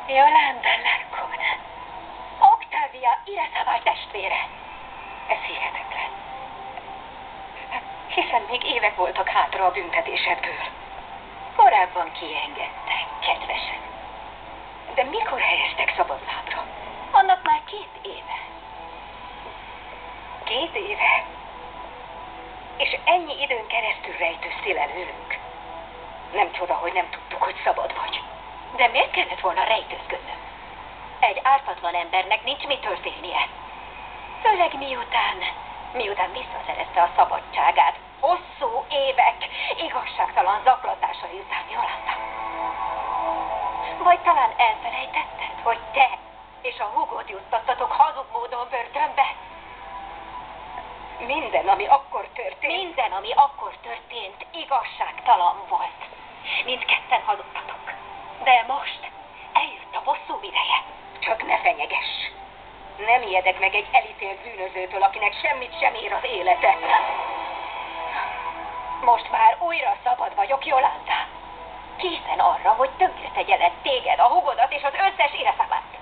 Yolanda Larcona. Octavia Irasabal testvére. Ez hihetetlen. Hiszen még évek voltak hátra a büntetésedből. Korábban kiengedtek, kedvesen. De mikor helyeztek szabadlábra? Annak már 2 éve. 2 éve? És ennyi időn keresztül rejtőztél előlünk. Nem csoda, hogy nem tudtuk, hogy szabad vagy. De miért kellett volna rejtőzködnöm? Egy ártatlan embernek nincs mitől félnie. Főleg miután visszaszerezte a szabadságát. Hosszú évek igazságtalan zaklatásai után, Yolanda. Vagy talán elfelejtetted, hogy te és a húgod juttattatok hazug módon börtönbe? Minden, ami akkor történt, igazságtalan volt. Mindketten hazudtatok. De most eljött a bosszú ideje. Csak ne fenyegess. Nem ijedek meg egy elítélt bűnözőtől, akinek semmit sem ér az élete. Most már újra szabad vagyok, Yolanda. Készen arra, hogy tönkre tegyelek téged, a húgodat és az összes Irasabalt.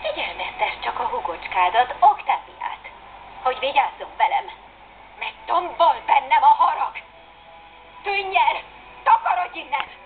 Figyelmeztess csak a húgocskádat, Octaviát, hogy vigyázzon velem, mert tombol bennem a harag. Tűnj el! Takarodj innen!